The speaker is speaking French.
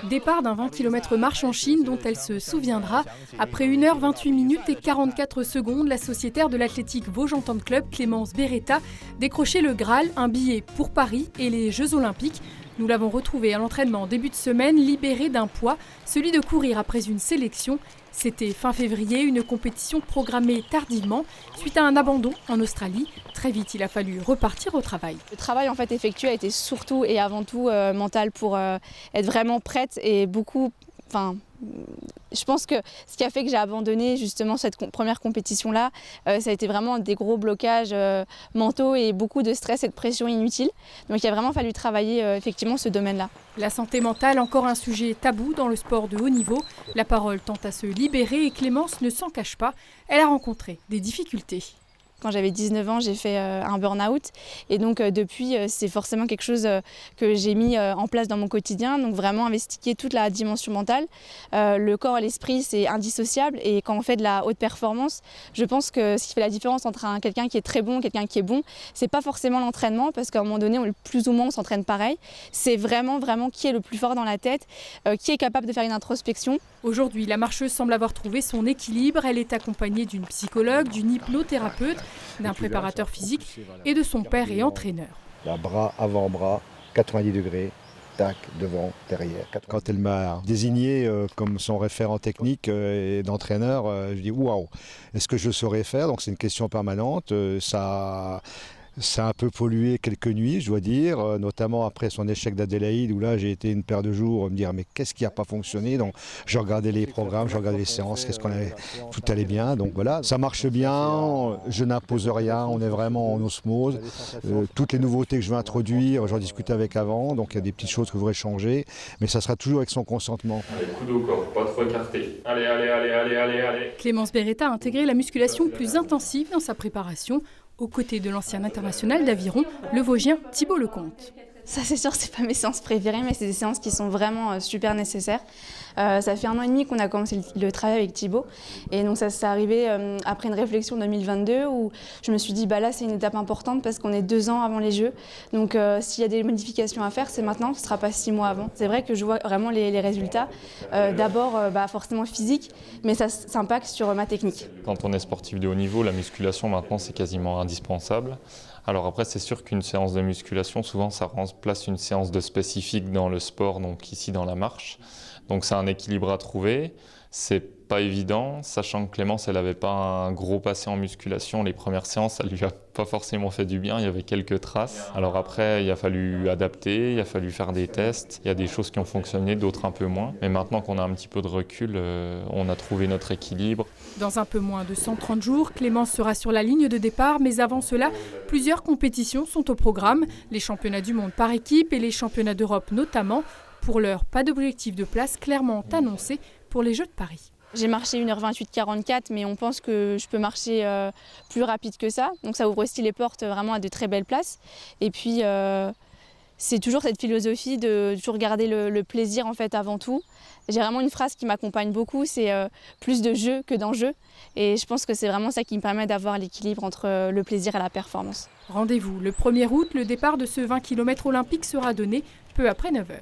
Départ d'un 20 km marche en Chine dont elle se souviendra. Après 1h28 minutes et 44 secondes, la sociétaire de l'athlétique Vosges Entente Club, Clémence Beretta, décrochait le Graal, un billet pour Paris et les Jeux Olympiques. Nous l'avons retrouvée à l'entraînement en début de semaine, libérée d'un poids, celui de courir après une sélection. C'était fin février, une compétition programmée tardivement, suite à un abandon en Australie. Très vite, il a fallu repartir au travail. Le travail en fait effectué a été surtout et avant tout mental pour être vraiment prête et beaucoup. Je pense que ce qui a fait que j'ai abandonné justement cette première compétition-là, ça a été vraiment des gros blocages mentaux et beaucoup de stress et de pression inutile. Donc il a vraiment fallu travailler effectivement ce domaine-là. La santé mentale, encore un sujet tabou dans le sport de haut niveau. La parole tend à se libérer et Clémence ne s'en cache pas. Elle a rencontré des difficultés. Quand j'avais 19 ans, j'ai fait un burn-out et donc depuis, c'est forcément quelque chose que j'ai mis en place dans mon quotidien. Donc vraiment investiguer toute la dimension mentale. Le corps et l'esprit, c'est indissociable et quand on fait de la haute performance, je pense que ce qui fait la différence entre quelqu'un qui est très bon et quelqu'un qui est bon, c'est pas forcément l'entraînement parce qu'à un moment donné, plus ou moins on s'entraîne pareil. C'est vraiment qui est le plus fort dans la tête, qui est capable de faire une introspection. Aujourd'hui, la marcheuse semble avoir trouvé son équilibre. Elle est accompagnée d'une psychologue, d'une hypnothérapeute, d'un préparateur physique et de son père et entraîneur. La bras, avant-bras, 90 degrés, tac, devant, derrière. Quand elle m'a désigné comme son référent technique et d'entraîneur, je dis waouh, est-ce que je saurais faire? Donc c'est une question permanente. Ça a un peu pollué quelques nuits, je dois dire, notamment après son échec d'Adélaïde, où là j'ai été une paire de jours me dire mais qu'est-ce qui n'a pas fonctionné? Donc je regardais les programmes, je regardais les séances, tout allait bien. Donc voilà, ça marche bien, je n'impose rien, on est vraiment en osmose. Toutes les nouveautés que je veux introduire, j'en discutais avec avant, donc il y a des petites choses que je voudrais changer, mais ça sera toujours avec son consentement. Allez, coude au corps, pas trop écarté. Allez. Clémence Beretta a intégré la musculation plus intensive dans sa préparation, aux côtés de l'ancien international d'aviron, le Vosgien Thibaut Lecomte. Ça c'est sûr, c'est pas mes séances préférées, mais c'est des séances qui sont vraiment super nécessaires. Ça fait 1 an et demi qu'on a commencé le travail avec Thibaut. Et donc ça s'est arrivé après une réflexion 2022 où je me suis dit là c'est une étape importante parce qu'on est 2 ans avant les Jeux. Donc s'il y a des modifications à faire, c'est maintenant, ce ne sera pas 6 mois avant. C'est vrai que je vois vraiment les résultats. D'abord forcément physique, mais ça s'impacte sur ma technique. Quand on est sportif de haut niveau, la musculation maintenant c'est quasiment indispensable. Alors après, c'est sûr qu'une séance de musculation, souvent, ça remplace une séance de spécifique dans le sport, donc ici dans la marche. Donc c'est un équilibre à trouver. C'est pas évident, sachant que Clémence, elle n'avait pas un gros passé en musculation. Les premières séances, ça lui a pas forcément fait du bien, il y avait quelques traces. Alors après, il a fallu adapter, il a fallu faire des tests. Il y a des choses qui ont fonctionné, d'autres un peu moins. Mais maintenant qu'on a un petit peu de recul, on a trouvé notre équilibre. Dans un peu moins de 130 jours, Clémence sera sur la ligne de départ. Mais avant cela, plusieurs compétitions sont au programme. Les championnats du monde par équipe et les championnats d'Europe notamment. Pour l'heure, pas d'objectif de place clairement annoncé pour les Jeux de Paris. J'ai marché 1h28-44, mais on pense que je peux marcher plus rapide que ça. Donc ça ouvre aussi les portes vraiment à de très belles places. Et puis c'est toujours cette philosophie de toujours garder le plaisir en fait avant tout. J'ai vraiment une phrase qui m'accompagne beaucoup, c'est plus de jeu que d'enjeu. Et je pense que c'est vraiment ça qui me permet d'avoir l'équilibre entre le plaisir et la performance. Rendez-vous le 1er août, le départ de ce 20 km olympique sera donné peu après 9h.